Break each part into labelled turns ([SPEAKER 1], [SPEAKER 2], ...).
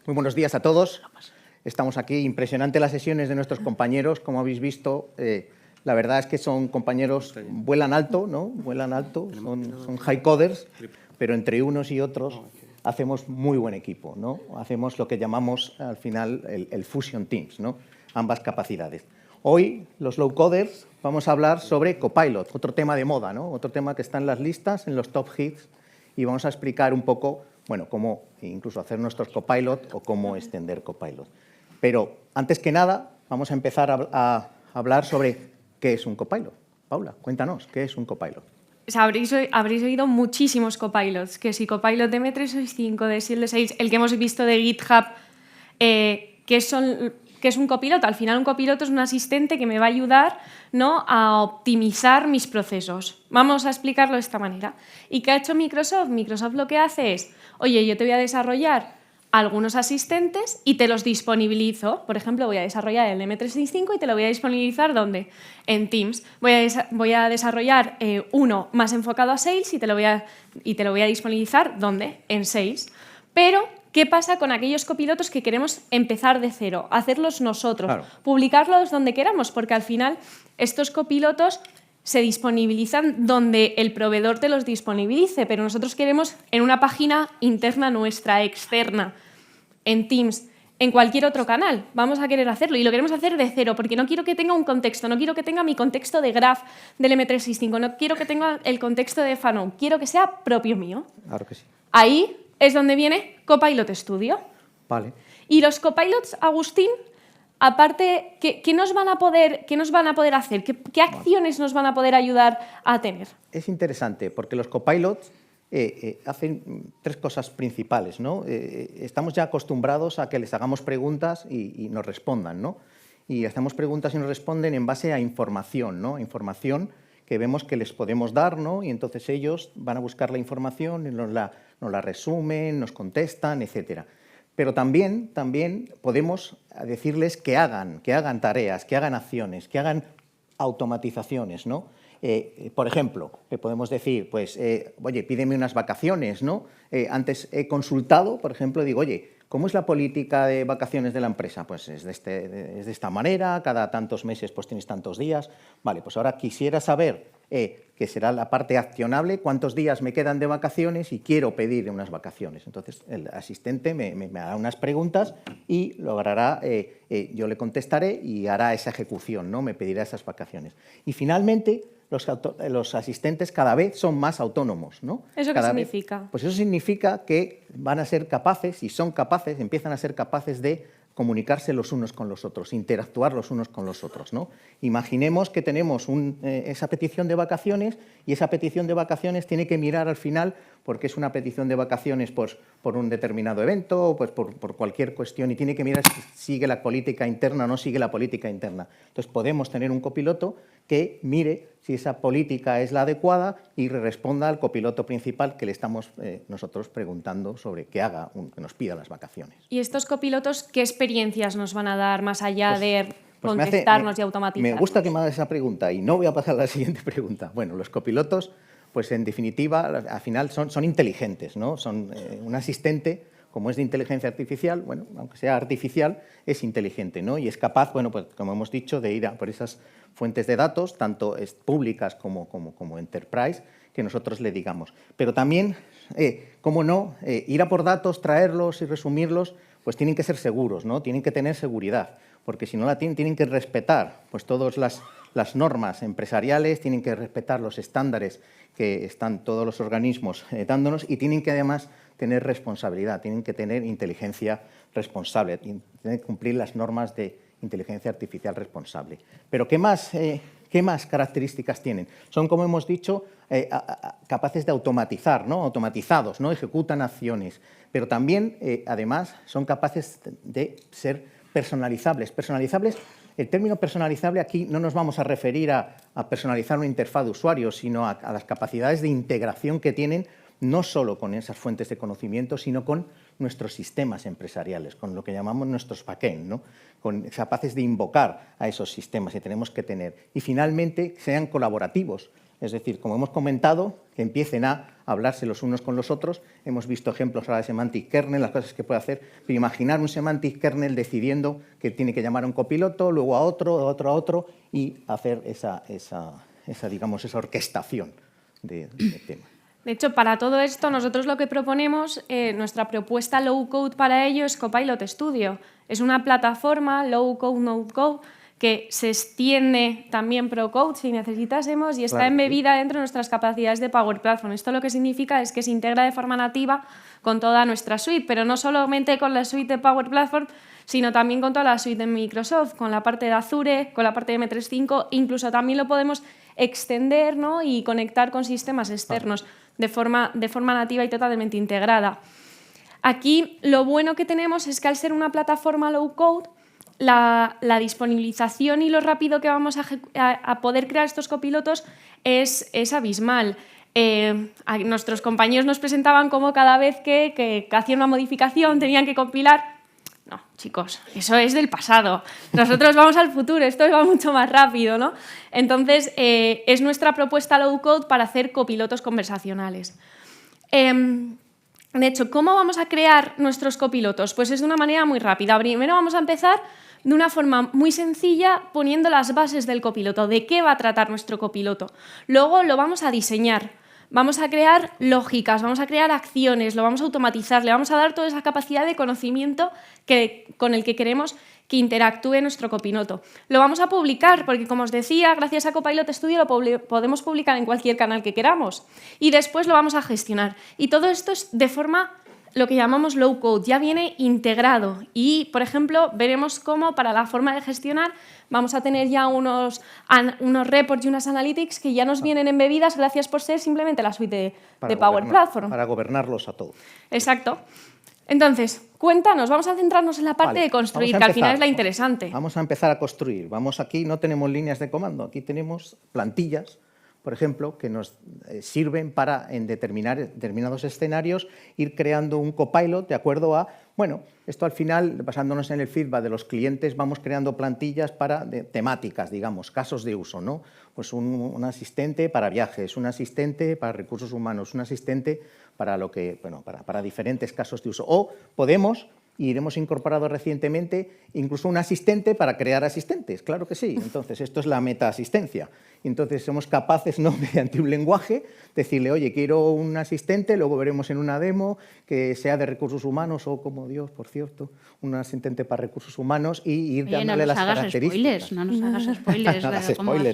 [SPEAKER 1] Muy buenos días a todos. Estamos aquí, impresionante las sesiones de nuestros compañeros, como habéis visto. La verdad es que son compañeros, vuelan alto, ¿no? Vuelan alto, son high coders, pero entre unos y otros hacemos muy buen equipo, ¿no? Hacemos lo que llamamos al final el Fusion Teams, ¿no? Ambas capacidades. Hoy, los low coders, vamos a hablar sobre Copilot, otro tema de moda, ¿no? Otro tema que está en las listas, en los top hits, y vamos a explicar un poco, bueno, cómo incluso hacer nuestros Copilot o cómo extender Copilot. Pero, antes que nada, vamos a empezar a hablar sobre qué es un Copilot. Paula, cuéntanos, ¿qué es un Copilot?
[SPEAKER 2] O sea, habréis oído muchísimos Copilots, que si Copilot de M365, de Shield 6, el que hemos visto de GitHub, que es un copiloto. Al final, un copiloto es un asistente que me va a ayudar, ¿no?, a optimizar mis procesos. Vamos a explicarlo de esta manera. ¿Y qué ha hecho Microsoft? Microsoft lo que hace es, oye, yo te voy a desarrollar algunos asistentes y te los disponibilizo. Por ejemplo, voy a desarrollar el M365 y te lo voy a disponibilizar, ¿dónde? En Teams. Voy a desarrollar uno más enfocado a Sales y te lo voy a disponibilizar, ¿dónde? En Sales. Pero, ¿qué pasa con aquellos copilotos que queremos empezar de cero? Hacerlos nosotros, claro, publicarlos donde queramos, porque al final estos copilotos se disponibilizan donde el proveedor te los disponibilice, pero nosotros queremos en una página interna nuestra, externa, en Teams, en cualquier otro canal. Vamos a querer hacerlo y lo queremos hacer de cero, porque no quiero que tenga un contexto, no quiero que tenga mi contexto de Graph del M365, no quiero que tenga el contexto de Fanon, quiero que sea propio mío.
[SPEAKER 1] Claro que sí.
[SPEAKER 2] Ahí es donde viene Copilot Studio.
[SPEAKER 1] Vale.
[SPEAKER 2] Y los Copilots, Agustín, aparte, ¿qué nos van a poder hacer? ¿Qué acciones nos van a poder ayudar a tener?
[SPEAKER 1] Es interesante, porque los Copilots hacen tres cosas principales, ¿no? Estamos ya acostumbrados a que les hagamos preguntas y nos respondan, ¿no? Y hacemos preguntas y nos responden en base a información, ¿no? Información que vemos que les podemos dar, ¿no? Y entonces ellos van a buscar la información, nos la resumen, nos contestan, etcétera. Pero también podemos decirles que hagan tareas, que hagan acciones, que hagan automatizaciones, ¿no? Por ejemplo, le podemos decir, pues, oye, pídeme unas vacaciones, ¿no? Antes he consultado, por ejemplo, digo, oye, ¿cómo es la política de vacaciones de la empresa? Pues es de esta manera, cada tantos meses pues tienes tantos días. Vale, pues ahora quisiera saber, que será la parte accionable, cuántos días me quedan de vacaciones y quiero pedir unas vacaciones. Entonces, el asistente me hará unas preguntas y logrará, yo le contestaré y hará esa ejecución, ¿no? Me pedirá esas vacaciones. Y finalmente, los asistentes cada vez son más autónomos, ¿no?
[SPEAKER 2] ¿Eso qué significa?
[SPEAKER 1] Pues eso significa que van a ser capaces, y son capaces, empiezan a ser capaces de comunicarse los unos con los otros, interactuar los unos con los otros, ¿no? Imaginemos que tenemos esa petición de vacaciones y esa petición de vacaciones tiene que mirar al final, porque es una petición de vacaciones pues, por un determinado evento, pues por cualquier cuestión, y tiene que mirar si sigue la política interna o no sigue la política interna. Entonces podemos tener un copiloto que mire si esa política es la adecuada y responda al copiloto principal que le estamos nosotros preguntando sobre que haga, que nos pida las vacaciones.
[SPEAKER 2] ¿Y estos copilotos qué experiencias nos van a dar más allá de contestarnos y automatizar?
[SPEAKER 1] Me gusta que me hagas esa pregunta y no voy a pasar a la siguiente pregunta. Bueno, los copilotos, pues en definitiva, al final son inteligentes, ¿no? Son un asistente, como es de inteligencia artificial, bueno, aunque sea artificial, es inteligente, ¿no? Y es capaz, bueno, pues como hemos dicho, de ir a por esas fuentes de datos, tanto públicas como enterprise, que nosotros le digamos. Pero también, cómo no, ir a por datos, traerlos y resumirlos, pues tienen que ser seguros, ¿no? Tienen que tener seguridad, porque si no la tienen que respetar pues todas las normas empresariales, tienen que respetar los estándares que están todos los organismos dándonos y tienen que además tener responsabilidad, tienen que tener inteligencia responsable, tienen que cumplir las normas de inteligencia artificial responsable. Pero ¿qué más características tienen? Son, como hemos dicho, capaces de automatizar, ¿no? Automatizados, ¿no? Ejecutan acciones, pero también, además, son capaces de ser personalizables. El término personalizable aquí no nos vamos a referir a personalizar una interfaz de usuario, sino a las capacidades de integración que tienen no solo con esas fuentes de conocimiento, sino con nuestros sistemas empresariales, con lo que llamamos nuestros backend, ¿no? Capaces de invocar a esos sistemas que tenemos que tener. Y finalmente, sean colaborativos. Es decir, como hemos comentado, que empiecen a hablarse los unos con los otros. Hemos visto ejemplos ahora de semantic kernel, las cosas que puede hacer, pero imaginar un semantic kernel decidiendo que tiene que llamar a un copiloto, luego a otro, y hacer esa orquestación de temas.
[SPEAKER 2] De hecho, para todo esto, nosotros lo que proponemos, nuestra propuesta low-code para ello es Copilot Studio. Es una plataforma low-code, no-code, que se extiende también pro-code si necesitásemos y está
[SPEAKER 1] Claro,
[SPEAKER 2] embebida dentro de nuestras capacidades de Power Platform. Esto lo que significa es que se integra de forma nativa con toda nuestra suite, pero no solamente con la suite de Power Platform, sino también con toda la suite de Microsoft, con la parte de Azure, con la parte de M365, incluso también lo podemos extender, ¿no?, y conectar con sistemas externos de forma nativa y totalmente integrada. Aquí lo bueno que tenemos es que al ser una plataforma low-code, la disponibilización y lo rápido que vamos a poder crear estos copilotos es abismal. Nuestros compañeros nos presentaban cómo cada vez que hacían una modificación tenían que compilar. No, chicos, eso es del pasado. Nosotros vamos al futuro, esto va mucho más rápido, ¿no? Entonces, es nuestra propuesta low-code para hacer copilotos conversacionales. De hecho, ¿cómo vamos a crear nuestros copilotos? Pues es de una manera muy rápida. Primero vamos a empezar de una forma muy sencilla poniendo las bases del copiloto, de qué va a tratar nuestro copiloto. Luego lo vamos a diseñar. Vamos a crear lógicas, vamos a crear acciones, lo vamos a automatizar, le vamos a dar toda esa capacidad de conocimiento con el que queremos que interactúe nuestro copiloto. Lo vamos a publicar porque, como os decía, gracias a Copilot Studio lo podemos publicar en cualquier canal que queramos y después lo vamos a gestionar. Y todo esto es de forma, lo que llamamos low code, ya viene integrado y, por ejemplo, veremos cómo para la forma de gestionar vamos a tener ya unos reports y unas analytics que ya nos vienen embebidas gracias por ser simplemente la suite de Power Platform.
[SPEAKER 1] Para gobernarlos a todos.
[SPEAKER 2] Exacto. Entonces, cuéntanos, vamos a centrarnos en la parte de construir, que al final es la interesante.
[SPEAKER 1] Vamos a empezar a construir. Aquí no tenemos líneas de comando, aquí tenemos plantillas, por ejemplo, que nos sirven para, en determinados escenarios, ir creando un copilot de acuerdo a, bueno, esto al final, basándonos en el feedback de los clientes, vamos creando plantillas para temáticas, digamos, casos de uso, ¿no? Pues un asistente para viajes, un asistente para recursos humanos, un asistente para para diferentes casos de uso. O podemos, y hemos incorporado recientemente, incluso un asistente para crear asistentes, claro que sí. Entonces, esto es la meta-asistencia. Entonces, somos capaces, ¿no?, mediante un lenguaje, decirle, oye, quiero un asistente, luego veremos en una demo que sea de recursos humanos o, como Dios, por cierto, un asistente para recursos humanos y ir dándole las características.
[SPEAKER 3] No nos hagas spoilers.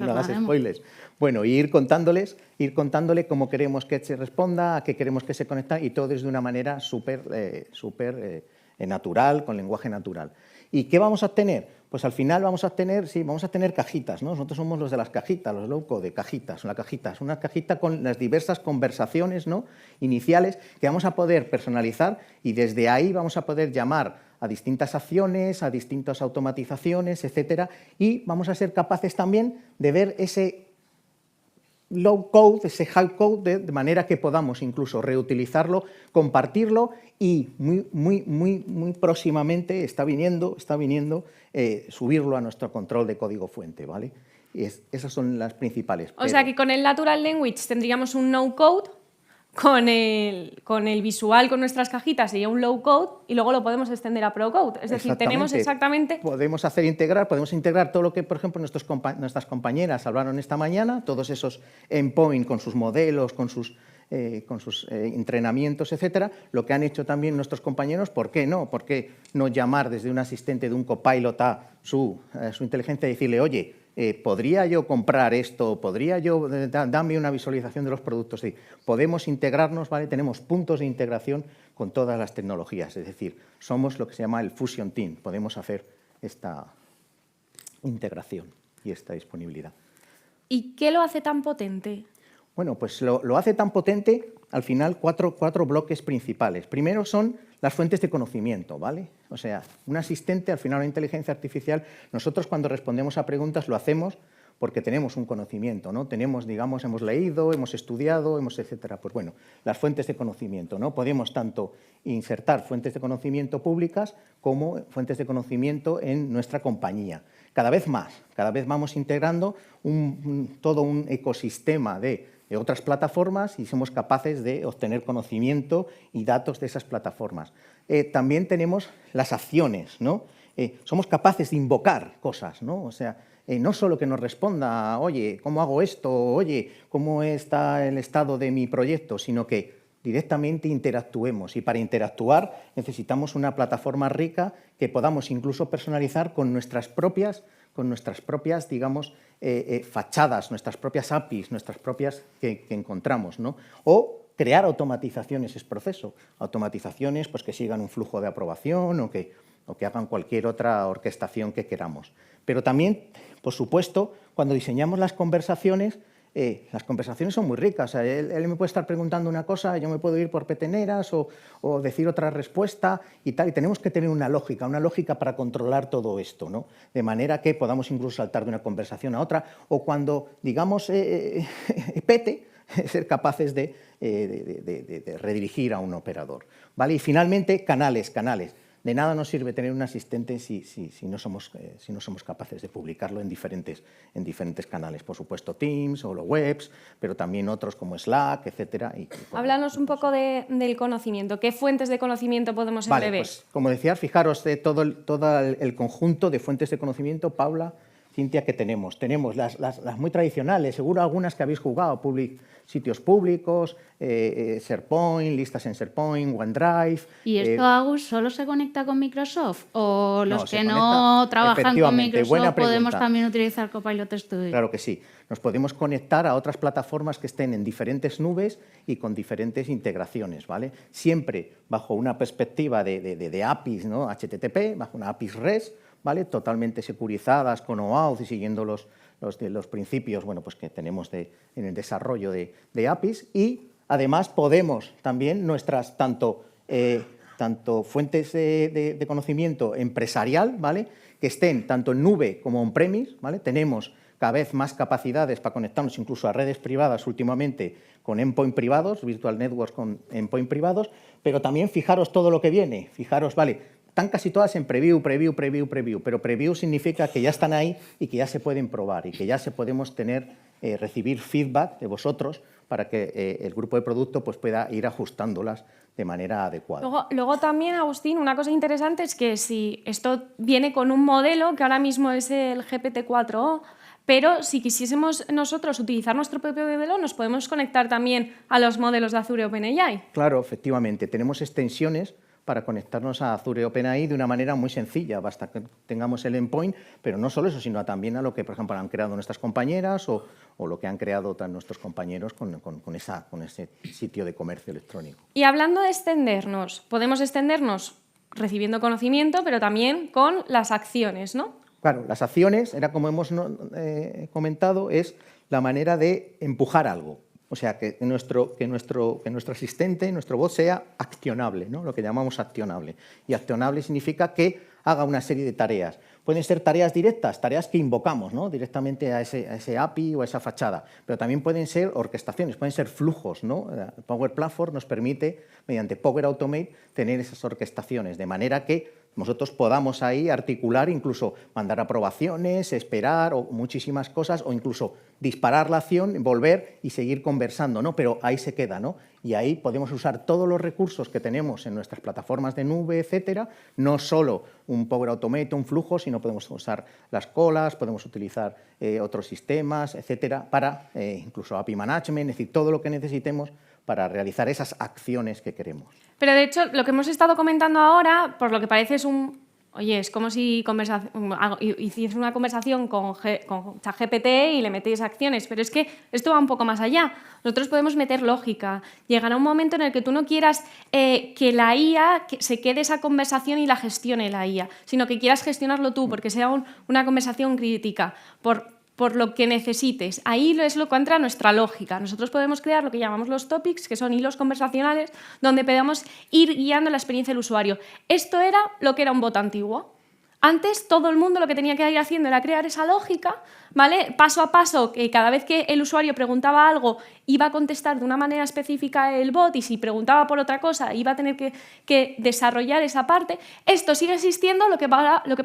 [SPEAKER 1] No hagas spoilers. Bueno, y ir contándole cómo queremos que se responda, a qué queremos que se conecte y todo es de una manera súper natural, con lenguaje natural. ¿Y qué vamos a obtener? Pues al final vamos a tener cajitas, ¿no? Nosotros somos los de las cajitas, los low-code de cajitas. Una cajita con las diversas conversaciones, ¿no?, iniciales que vamos a poder personalizar y desde ahí vamos a poder llamar a distintas acciones, a distintas automatizaciones, etcétera, y vamos a ser capaces también de ver ese low code, ese high code, de manera que podamos incluso reutilizarlo, compartirlo y muy próximamente está viniendo subirlo a nuestro control de código fuente, ¿vale? Esas son las principales.
[SPEAKER 2] O sea que con el Natural Language tendríamos un no code, con el visual, con nuestras cajitas, sería un low code y luego lo podemos extender a pro code. Es decir, tenemos exactamente...
[SPEAKER 1] Podemos integrar todo lo que, por ejemplo, nuestras compañeras hablaron esta mañana, todos esos endpoint con sus modelos, con sus entrenamientos, etcétera, lo que han hecho también nuestros compañeros. ¿Por qué no? ¿Por qué no llamar desde un asistente de un copilot a su inteligencia y decirle, oye, ¿podría yo comprar esto? ¿Podría yo darme una visualización de los productos? Sí, podemos integrarnos, ¿vale? Tenemos puntos de integración con todas las tecnologías, es decir, somos lo que se llama el Fusion Team, podemos hacer esta integración y esta disponibilidad.
[SPEAKER 2] ¿Y qué lo hace tan potente?
[SPEAKER 1] Bueno, pues lo hace tan potente, al final, cuatro bloques principales. Primero son las fuentes de conocimiento, ¿vale? O sea, un asistente, al final, una inteligencia artificial, nosotros cuando respondemos a preguntas lo hacemos porque tenemos un conocimiento, ¿no? Tenemos, digamos, hemos leído, hemos estudiado, etcétera. Pues bueno, las fuentes de conocimiento, ¿no? Podemos tanto insertar fuentes de conocimiento públicas como fuentes de conocimiento en nuestra compañía. Cada vez vamos integrando todo un ecosistema de otras plataformas y somos capaces de obtener conocimiento y datos de esas plataformas. También tenemos las acciones, ¿no? Somos capaces de invocar cosas, ¿no? O sea, no solo que nos responda, oye, ¿cómo hago esto? Oye, ¿cómo está el estado de mi proyecto? Sino que directamente interactuemos. Y para interactuar necesitamos una plataforma rica que podamos incluso personalizar con nuestras propias, digamos, fachadas, nuestras propias APIs, nuestras propias que encontramos, ¿no? O crear automatizaciones es proceso. Automatizaciones pues, que sigan un flujo de aprobación o que hagan cualquier otra orquestación que queramos. Pero también, por supuesto, cuando diseñamos las conversaciones son muy ricas. O sea, él me puede estar preguntando una cosa, yo me puedo ir por peteneras o decir otra respuesta y tal. Y tenemos que tener una lógica para controlar todo esto, ¿no? De manera que podamos incluso saltar de una conversación a otra o cuando, digamos, pete, ser capaces de redirigir a un operador, ¿vale? Y finalmente, canales. De nada nos sirve tener un asistente si no somos capaces de publicarlo en diferentes canales. Por supuesto, Teams o los webs, pero también otros como Slack, etcétera.
[SPEAKER 2] Háblanos un poco del conocimiento. ¿Qué fuentes de conocimiento podemos embeber?
[SPEAKER 1] Pues, como decía, fijaros de todo el conjunto de fuentes de conocimiento, Paula, Cintia, que tenemos. Tenemos las muy tradicionales, seguro algunas que habéis jugado, sitios públicos, SharePoint, listas en SharePoint, OneDrive.
[SPEAKER 3] ¿Y esto, Agus, solo se conecta con Microsoft? ¿O los que no trabajan con Microsoft podemos también utilizar Copilot Studio?
[SPEAKER 1] Claro que sí. Nos podemos conectar a otras plataformas que estén en diferentes nubes y con diferentes integraciones, ¿vale? Siempre bajo una perspectiva de APIs, ¿no? HTTP, bajo una APIs REST, ¿vale? Totalmente securizadas con OAuth y siguiendo los principios, bueno, pues que tenemos en el desarrollo de APIs. Y además podemos también nuestras tanto fuentes de conocimiento empresarial, ¿vale? Que estén tanto en nube como on-premise, ¿vale? Tenemos cada vez más capacidades para conectarnos incluso a redes privadas últimamente con endpoint privados, virtual networks con endpoint privados, pero también fijaros todo lo que viene, fijaros, ¿vale? Están casi todas en preview, pero preview significa que ya están ahí y que ya se pueden probar y que ya podemos recibir feedback de vosotros para que el grupo de producto pues, pueda ir ajustándolas de manera adecuada.
[SPEAKER 2] Luego también, Agustín, una cosa interesante es que si esto viene con un modelo que ahora mismo es el GPT-4o, pero si quisiésemos nosotros utilizar nuestro propio modelo, nos podemos conectar también a los modelos de Azure OpenAI.
[SPEAKER 1] Claro, efectivamente. Tenemos extensiones para conectarnos a Azure OpenAI de una manera muy sencilla. Basta que tengamos el endpoint, pero no solo eso, sino también a lo que, por ejemplo, han creado nuestras compañeras o lo que han creado nuestros compañeros con ese sitio de comercio electrónico.
[SPEAKER 2] Y hablando de extendernos, podemos extendernos recibiendo conocimiento, pero también con las acciones, ¿no?
[SPEAKER 1] Claro, las acciones, era como hemos comentado, es la manera de empujar algo. O sea, que nuestro asistente, nuestro bot, sea accionable, ¿no? Lo que llamamos accionable. Y accionable significa que haga una serie de tareas. Pueden ser tareas directas, tareas que invocamos, ¿no? Directamente a ese API o a esa fachada, pero también pueden ser orquestaciones, pueden ser flujos, ¿no? Power Platform nos permite, mediante Power Automate, tener esas orquestaciones, de manera que nosotros podamos ahí articular, incluso mandar aprobaciones, esperar o muchísimas cosas, o incluso disparar la acción, volver y seguir conversando, ¿no? Pero ahí se queda, ¿no? Y ahí podemos usar todos los recursos que tenemos en nuestras plataformas de nube, etcétera, no solo un Power Automate, un flujo, sino podemos usar las colas, podemos utilizar otros sistemas, etcétera, para incluso API Management, es decir, todo lo que necesitemos para realizar esas acciones que queremos.
[SPEAKER 2] Pero de hecho, lo que hemos estado comentando ahora, por lo que parece es es como si hiciese una conversación con ChatGPT y le metéis acciones, pero es que esto va un poco más allá. Nosotros podemos meter lógica. Llegará un momento en el que tú no quieras que la IA se quede esa conversación y la gestione la IA, sino que quieras gestionarlo tú, porque sea una conversación crítica, por lo que necesites. Ahí es lo que entra nuestra lógica. Nosotros podemos crear lo que llamamos los topics, que son hilos conversacionales, donde podamos ir guiando la experiencia del usuario. Esto era lo que era un bot antiguo. Antes todo el mundo lo que tenía que ir haciendo era crear esa lógica, ¿vale? Paso a paso, que cada vez que el usuario preguntaba algo iba a contestar de una manera específica el bot, y si preguntaba por otra cosa iba a tener que desarrollar esa parte. Esto sigue existiendo, lo que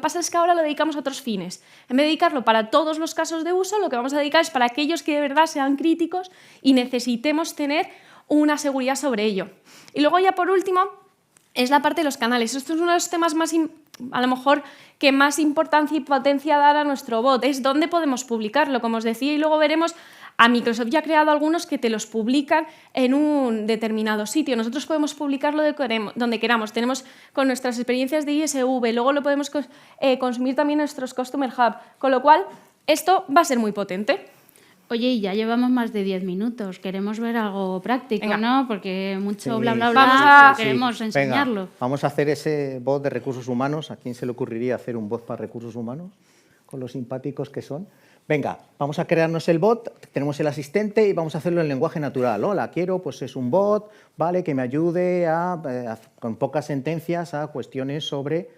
[SPEAKER 2] pasa es que ahora lo dedicamos a otros fines. En vez de dedicarlo para todos los casos de uso, lo que vamos a dedicar es para aquellos que de verdad sean críticos y necesitemos tener una seguridad sobre ello. Y luego ya por último es la parte de los canales. Esto es uno de los temas más, a lo mejor, que más importancia y potencia dar a nuestro bot. Es dónde podemos publicarlo, como os decía, y luego veremos, a Microsoft ya ha creado algunos que te los publican en un determinado sitio. Nosotros podemos publicarlo donde queramos. Tenemos con nuestras experiencias de ISV, luego lo podemos consumir también en nuestros Customer Hub, con lo cual esto va a ser muy potente.
[SPEAKER 3] Oye, y ya llevamos más de 10 minutos. Queremos ver algo práctico,
[SPEAKER 2] Venga.
[SPEAKER 3] ¿no? Porque mucho
[SPEAKER 1] Sí.
[SPEAKER 3] bla, bla, bla,
[SPEAKER 1] Sí.
[SPEAKER 3] queremos enseñarlo.
[SPEAKER 1] Venga, vamos a hacer ese bot de recursos humanos. ¿A quién se le ocurriría hacer un bot para recursos humanos? Con lo simpáticos que son. Venga, vamos a crearnos el bot, tenemos el asistente y vamos a hacerlo en lenguaje natural. Hola, quiero, pues es un bot, ¿vale? Que me ayude con pocas sentencias a cuestiones sobre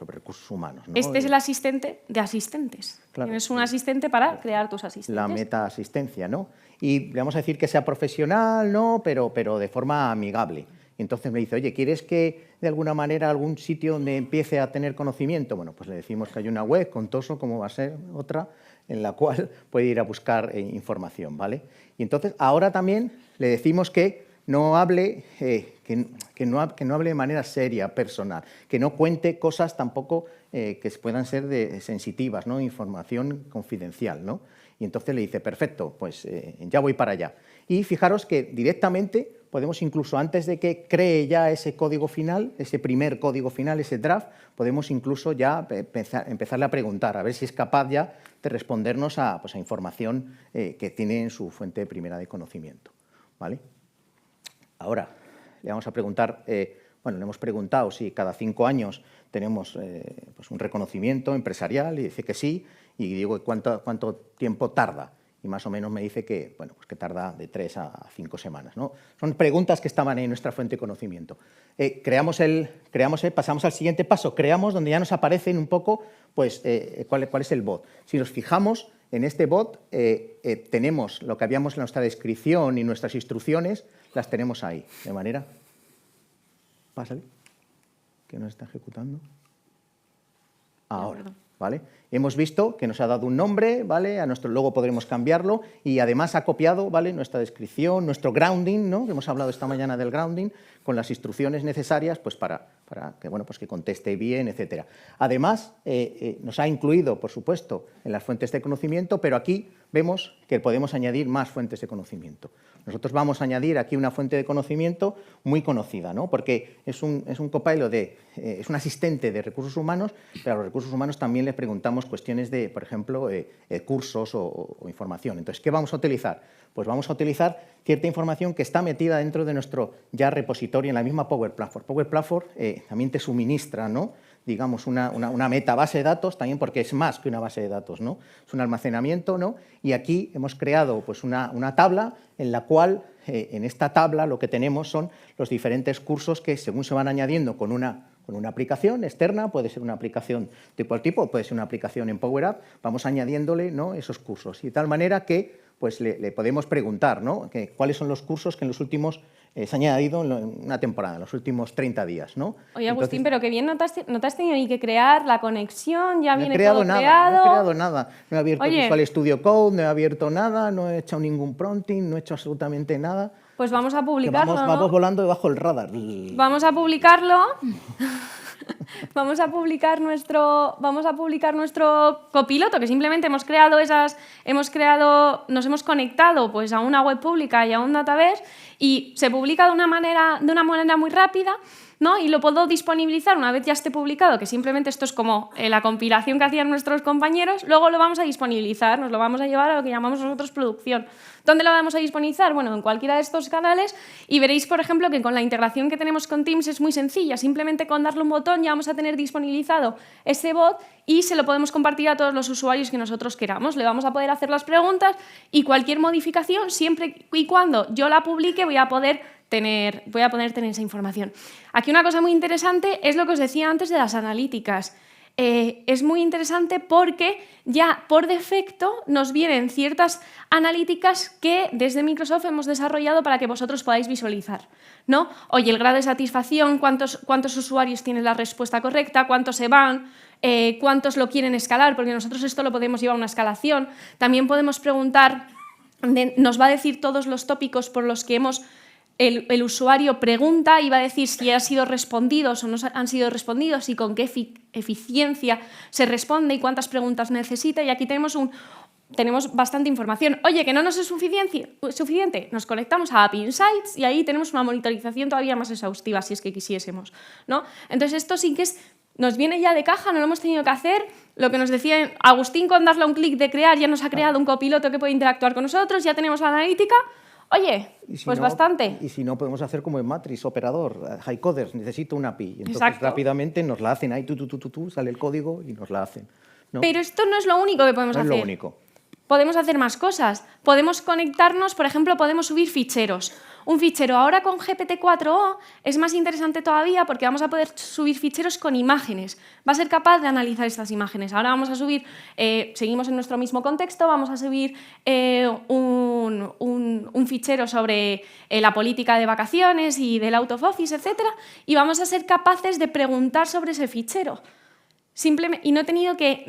[SPEAKER 1] recursos humanos, ¿no?
[SPEAKER 2] Este es el asistente de asistentes.
[SPEAKER 1] Claro.
[SPEAKER 2] Tienes un asistente para crear tus asistentes.
[SPEAKER 1] La meta asistencia, ¿no? Y le vamos a decir que sea profesional, ¿no? Pero de forma amigable. Y entonces me dice, oye, ¿quieres que de alguna manera algún sitio donde empiece a tener conocimiento? Bueno, pues le decimos que hay una web, Contoso, como va a ser otra, en la cual puede ir a buscar información, ¿vale? Y entonces ahora también le decimos que no hable, que no hable de manera seria, personal, que no cuente cosas tampoco que puedan ser sensitivas, ¿no? Información confidencial, ¿no? Y entonces le dice, perfecto, pues ya voy para allá. Y fijaros que directamente podemos, incluso antes de que cree ya ese código final, ese primer código final, ese draft, podemos incluso ya empezarle a preguntar, a ver si es capaz ya de respondernos a información que tiene en su fuente primera de conocimiento, ¿vale? Ahora, le vamos a preguntar, bueno, le hemos preguntado si cada 5 años tenemos pues un reconocimiento empresarial, y dice que sí, y digo cuánto tiempo tarda. Y más o menos me dice que, bueno, pues que tarda de 3 a 5 semanas, ¿no? Son preguntas que estaban en nuestra fuente de conocimiento. Pasamos al siguiente paso, creamos donde ya nos aparecen un poco pues, cuál es el bot. Si nos fijamos en este bot, tenemos lo que habíamos en nuestra descripción y nuestras instrucciones, las tenemos ahí, de manera... Pásale, que nos está ejecutando. Ahora, ¿vale? Hemos visto que nos ha dado un nombre, ¿vale? Luego podremos cambiarlo, y además ha copiado, ¿vale?, nuestra descripción, nuestro grounding, ¿no?, que hemos hablado esta mañana del grounding, con las instrucciones necesarias pues, para que, bueno, pues que conteste bien, etcétera. Además, nos ha incluido, por supuesto, en las fuentes de conocimiento, pero aquí vemos que podemos añadir más fuentes de conocimiento. Nosotros vamos a añadir aquí una fuente de conocimiento muy conocida, ¿no?, porque es un copilot es un asistente de recursos humanos, pero a los recursos humanos también les preguntamos cuestiones de, por ejemplo, cursos o información. Entonces, ¿qué vamos a utilizar? Pues vamos a utilizar cierta información que está metida dentro de nuestro ya repositorio en la misma Power Platform. Power Platform también te suministra, ¿no?, digamos, una meta base de datos, también porque es más que una base de datos, ¿no? Es un almacenamiento, ¿no? Y aquí hemos creado pues, una tabla en la cual, en esta tabla, lo que tenemos son los diferentes cursos que, según se van añadiendo con una aplicación externa, puede ser una aplicación de cualquier tipo, puede ser una aplicación en Power App, vamos añadiéndole, ¿no?, esos cursos. Y de tal manera que pues, le podemos preguntar, ¿no?, cuáles son los cursos que en los últimos se han añadido en una temporada, en los últimos 30 días, ¿no?
[SPEAKER 2] Oye, Agustín, pero qué bien, no te has tenido ni que crear la conexión, ya viene todo creado.
[SPEAKER 1] No he creado nada, no he abierto Visual Studio Code, no he abierto nada, no he hecho ningún prompting, no he hecho absolutamente nada.
[SPEAKER 2] Pues vamos a publicarlo, ¿no?
[SPEAKER 1] Vamos volando debajo del radar.
[SPEAKER 2] Vamos a publicarlo. Vamos a publicar nuestro copiloto, que simplemente nos hemos conectado pues, a una web pública y a un database, y se publica de una manera muy rápida, ¿no? Y lo puedo disponibilizar una vez ya esté publicado, que simplemente esto es como la compilación que hacían nuestros compañeros. Luego lo vamos a disponibilizar, nos lo vamos a llevar a lo que llamamos nosotros producción. ¿Dónde lo vamos a disponibilizar? Bueno, en cualquiera de estos canales, y veréis, por ejemplo, que con la integración que tenemos con Teams es muy sencilla. Simplemente con darle un botón ya vamos a tener disponibilizado ese bot y se lo podemos compartir a todos los usuarios que nosotros queramos. Le vamos a poder hacer las preguntas, y cualquier modificación, siempre y cuando yo la publique, voy a poder tener esa información. Aquí una cosa muy interesante es lo que os decía antes de las analíticas. es muy interesante porque ya por defecto nos vienen ciertas analíticas que desde Microsoft hemos desarrollado para que vosotros podáis visualizar, ¿no? Oye, el grado de satisfacción, cuántos usuarios tienen la respuesta correcta, cuántos se van, cuántos lo quieren escalar, porque nosotros esto lo podemos llevar a una escalación. También podemos preguntar, nos va a decir todos los tópicos por los que el usuario pregunta y va a decir si han sido respondidos o no han sido respondidos y con qué eficiencia se responde y cuántas preguntas necesita. Y aquí tenemos bastante información. Oye, que no nos es suficiente, nos conectamos a App Insights y ahí tenemos una monitorización todavía más exhaustiva si es que quisiésemos, ¿no? Entonces esto sí que nos viene ya de caja, no lo hemos tenido que hacer. Lo que nos decía Agustín, con darle a un clic de crear ya nos ha creado un copiloto que puede interactuar con nosotros, ya tenemos la analítica. Oye, pues bastante.
[SPEAKER 1] Y si no, podemos hacer como en Matrix, operador, HiCoders, necesito una API. Entonces rápidamente nos la hacen ahí, sale el código y nos la hacen, ¿no?
[SPEAKER 2] Pero esto no es lo único que podemos hacer.
[SPEAKER 1] No es lo único.
[SPEAKER 2] Podemos hacer más cosas. Podemos conectarnos, por ejemplo, podemos subir ficheros. Un fichero ahora con GPT-4o es más interesante todavía porque vamos a poder subir ficheros con imágenes. Va a ser capaz de analizar estas imágenes. Ahora vamos a subir, seguimos en nuestro mismo contexto, vamos a subir un fichero sobre la política de vacaciones y del out of office, etc. Y vamos a ser capaces de preguntar sobre ese fichero. Simplemente, y no he tenido que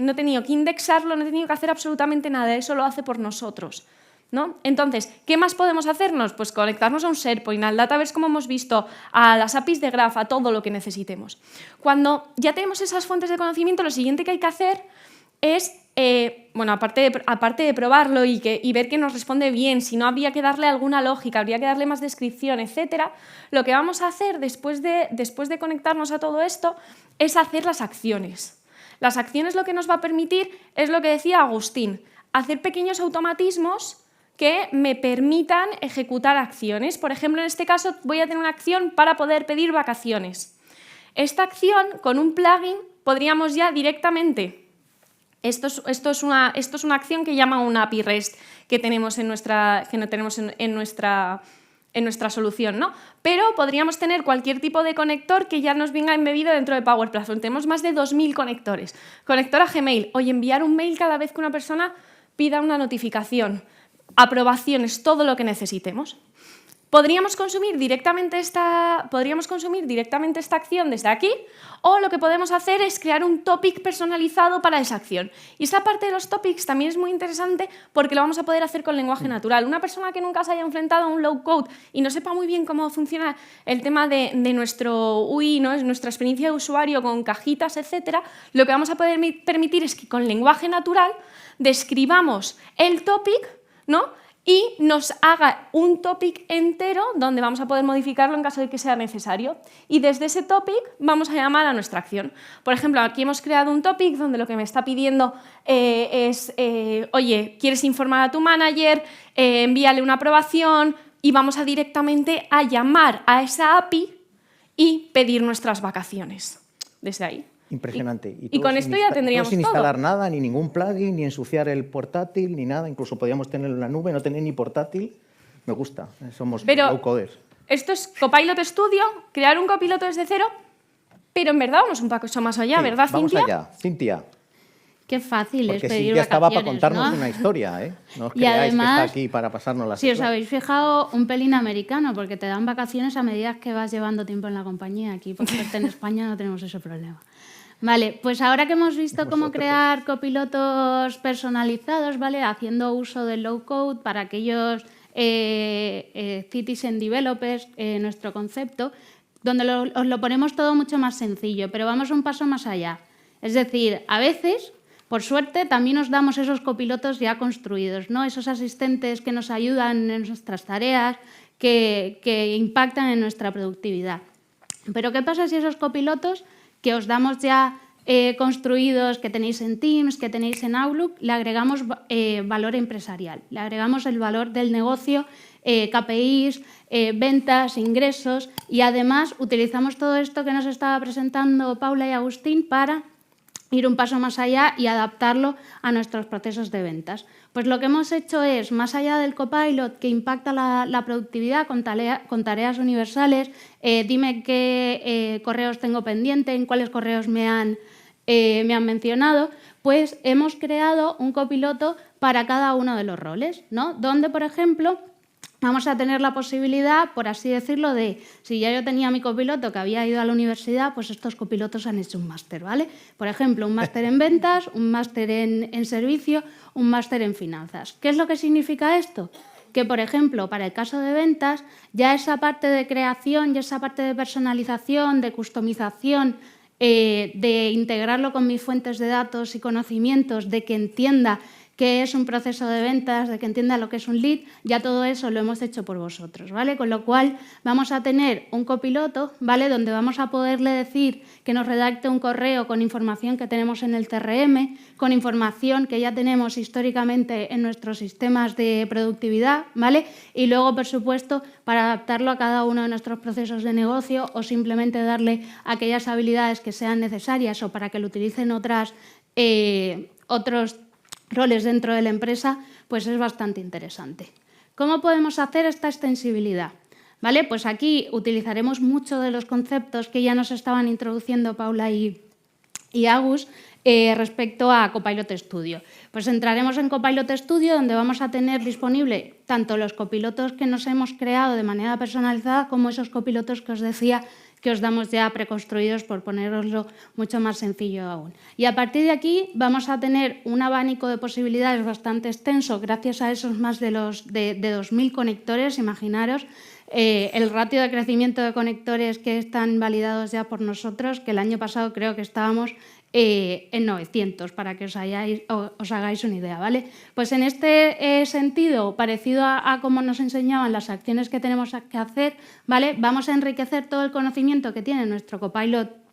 [SPEAKER 2] indexarlo, no he tenido que hacer absolutamente nada, eso lo hace por nosotros, ¿no? Entonces, ¿qué más podemos hacernos? Pues conectarnos a un SharePoint, al Dataverse, como hemos visto, a las APIs de Graph, a todo lo que necesitemos. Cuando ya tenemos esas fuentes de conocimiento, lo siguiente que hay que hacer es, aparte de probarlo y ver que nos responde bien, si no habría que darle alguna lógica, habría que darle más descripción, etcétera, lo que vamos a hacer después de conectarnos a todo esto es hacer las acciones. Las acciones lo que nos va a permitir es lo que decía Agustín, hacer pequeños automatismos que me permitan ejecutar acciones. Por ejemplo, en este caso voy a tener una acción para poder pedir vacaciones. Esta acción, con un plugin, podríamos ya directamente... Esto es una acción que llama una API REST que tenemos en nuestra solución, ¿no? Pero podríamos tener cualquier tipo de conector que ya nos venga embebido dentro de Power Platform. Tenemos más de 2.000 conectores. Conector a Gmail. Oye, enviar un mail cada vez que una persona pida una notificación. Aprobaciones, todo lo que necesitemos. Podríamos consumir directamente esta acción desde aquí, o lo que podemos hacer es crear un topic personalizado para esa acción. Y esa parte de los topics también es muy interesante porque lo vamos a poder hacer con lenguaje natural. Una persona que nunca se haya enfrentado a un low-code y no sepa muy bien cómo funciona el tema de nuestro UI, ¿no? Nuestra experiencia de usuario con cajitas, etcétera, lo que vamos a poder permitir es que con lenguaje natural describamos el topic, ¿no? Y nos haga un topic entero donde vamos a poder modificarlo en caso de que sea necesario. Y desde ese topic vamos a llamar a nuestra acción. Por ejemplo, aquí hemos creado un topic donde lo que me está pidiendo es, oye, ¿quieres informar a tu manager? Envíale una aprobación y vamos a directamente a llamar a esa API y pedir nuestras vacaciones desde ahí.
[SPEAKER 1] Impresionante.
[SPEAKER 2] Y con esto ya tendríamos
[SPEAKER 1] todo. Sin instalar nada, ni ningún plugin, ni ensuciar el portátil, ni nada. Incluso podríamos tenerlo en la nube, no tener ni portátil. Me gusta, somos low-coders.
[SPEAKER 2] Esto es Copilot Studio, crear un copiloto desde cero, pero en verdad vamos un paso más allá, ¿verdad, Cintia?
[SPEAKER 1] Vamos allá. Cintia.
[SPEAKER 3] Qué fácil es pedir
[SPEAKER 1] vacaciones. Porque estaba para contarnos una historia, ¿eh? No os creáis además, que está aquí para pasarnos las
[SPEAKER 3] si os habéis fijado, un pelín americano, porque te dan vacaciones a medida que vas llevando tiempo en la compañía. Aquí, por suerte, en España no tenemos ese problema. Vale, pues ahora que hemos visto cómo crear copilotos personalizados, ¿vale? Haciendo uso del low-code para aquellos citizen developers, nuestro concepto, donde os lo ponemos todo mucho más sencillo, pero vamos un paso más allá. Es decir, a veces, por suerte, también nos damos esos copilotos ya construidos, ¿no? Esos asistentes que nos ayudan en nuestras tareas, que impactan en nuestra productividad. Pero ¿qué pasa si esos copilotos que os damos ya construidos, que tenéis en Teams, que tenéis en Outlook, le agregamos valor empresarial, le agregamos el valor del negocio, KPIs, ventas, ingresos, y además utilizamos todo esto que nos estaba presentando Paula y Agustín para ir un paso más allá y adaptarlo a nuestros procesos de ventas? Pues lo que hemos hecho es, más allá del Copilot que impacta la productividad con tareas universales, dime qué correos tengo pendiente, en cuáles correos me han me han mencionado, pues hemos creado un copiloto para cada uno de los roles, ¿no? Donde, por ejemplo, vamos a tener la posibilidad, por así decirlo, de, si ya yo tenía mi copiloto que había ido a la universidad, pues estos copilotos han hecho un máster, ¿vale? Por ejemplo, un máster en ventas, un máster en servicio, un máster en finanzas. ¿Qué es lo que significa esto? Que, por ejemplo, para el caso de ventas, ya esa parte de creación, ya esa parte de personalización, de customización, de integrarlo con mis fuentes de datos y conocimientos, de que entienda qué es un proceso de ventas, de que entienda lo que es un lead, ya todo eso lo hemos hecho por vosotros, ¿vale? Con lo cual vamos a tener un copiloto, ¿vale? Donde vamos a poderle decir que nos redacte un correo con información que tenemos en el CRM, con información que ya tenemos históricamente en nuestros sistemas de productividad, ¿vale? Y luego, por supuesto, para adaptarlo a cada uno de nuestros procesos de negocio o simplemente darle aquellas habilidades que sean necesarias o para que lo utilicen otros roles dentro de la empresa, pues es bastante interesante. ¿Cómo podemos hacer esta extensibilidad? ¿Vale? Pues aquí utilizaremos mucho de los conceptos que ya nos estaban introduciendo Paula y Agus respecto a Copilot Studio. Pues entraremos en Copilot Studio, donde vamos a tener disponible tanto los copilotos que nos hemos creado de manera personalizada como esos copilotos que os decía que os damos ya preconstruidos, por poneroslo mucho más sencillo aún. Y a partir de aquí vamos a tener un abanico de posibilidades bastante extenso gracias a esos más de 2.000 conectores, imaginaros. El ratio de crecimiento de conectores que están validados ya por nosotros, que el año pasado creo que estábamos en 900, para que os hagáis una idea, ¿vale? Pues en este sentido, parecido a cómo nos enseñaban las acciones que tenemos que hacer, ¿vale? Vamos a enriquecer todo el conocimiento que tiene nuestro Copilot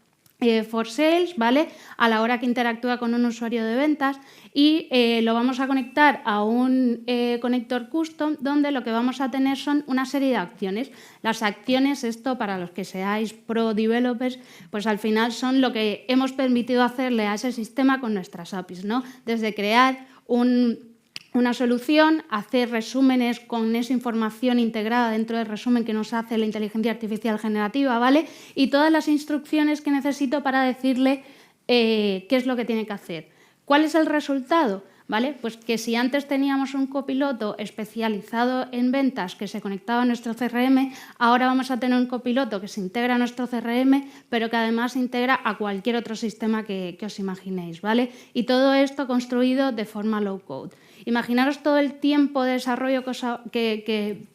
[SPEAKER 3] for Sales, ¿vale? A la hora que interactúa con un usuario de ventas y lo vamos a conectar a un conector custom donde lo que vamos a tener son una serie de acciones. Las acciones, esto para los que seáis pro developers, pues al final son lo que hemos permitido hacerle a ese sistema con nuestras APIs, ¿no? Desde crear una solución, hacer resúmenes con esa información integrada dentro del resumen que nos hace la inteligencia artificial generativa, ¿vale? Y todas las instrucciones que necesito para decirle qué es lo que tiene que hacer. ¿Cuál es el resultado? ¿Vale? Pues que si antes teníamos un copiloto especializado en ventas que se conectaba a nuestro CRM, ahora vamos a tener un copiloto que se integra a nuestro CRM, pero que además se integra a cualquier otro sistema que os imaginéis, ¿vale? Y todo esto construido de forma low code. Imaginaros todo el tiempo de desarrollo que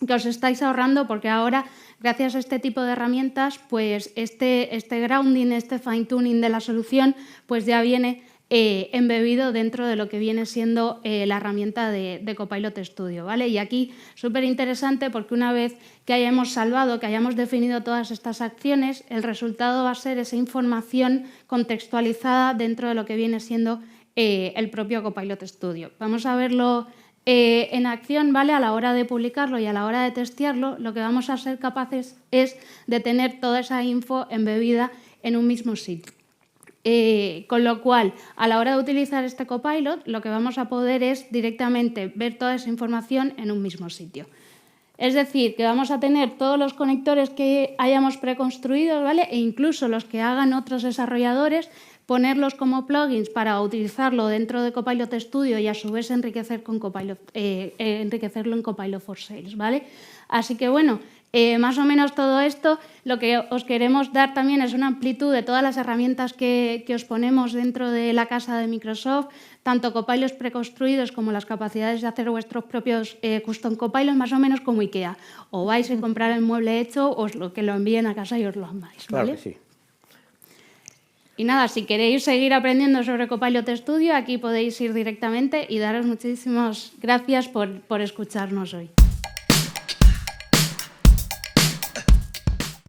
[SPEAKER 3] os estáis ahorrando, porque ahora, gracias a este tipo de herramientas, pues este grounding, este fine tuning de la solución, pues ya viene embebido dentro de lo que viene siendo la herramienta de Copilot Studio, ¿vale? Y aquí súper interesante porque una vez que hayamos salvado, que hayamos definido todas estas acciones, el resultado va a ser esa información contextualizada dentro de lo que viene siendo el propio Copilot Studio. Vamos a verlo en acción, ¿vale? A la hora de publicarlo y a la hora de testearlo, lo que vamos a ser capaces es de tener toda esa info embebida en un mismo sitio. Con lo cual, a la hora de utilizar este Copilot, lo que vamos a poder es directamente ver toda esa información en un mismo sitio. Es decir, que vamos a tener todos los conectores que hayamos preconstruidos, ¿vale? E incluso los que hagan otros desarrolladores, ponerlos como plugins para utilizarlo dentro de Copilot Studio y a su vez enriquecerlo en Copilot for Sales, ¿vale? Así que bueno, más o menos todo esto, lo que os queremos dar también es una amplitud de todas las herramientas que os ponemos dentro de la casa de Microsoft, tanto copilots preconstruidos como las capacidades de hacer vuestros propios custom copilots, más o menos como IKEA. O vais a comprar el mueble hecho o que lo envíen a casa y os lo amáis, ¿vale?
[SPEAKER 1] Claro que sí.
[SPEAKER 3] Y nada, si queréis seguir aprendiendo sobre Copilot Studio, aquí podéis ir directamente y daros muchísimas gracias por escucharnos hoy.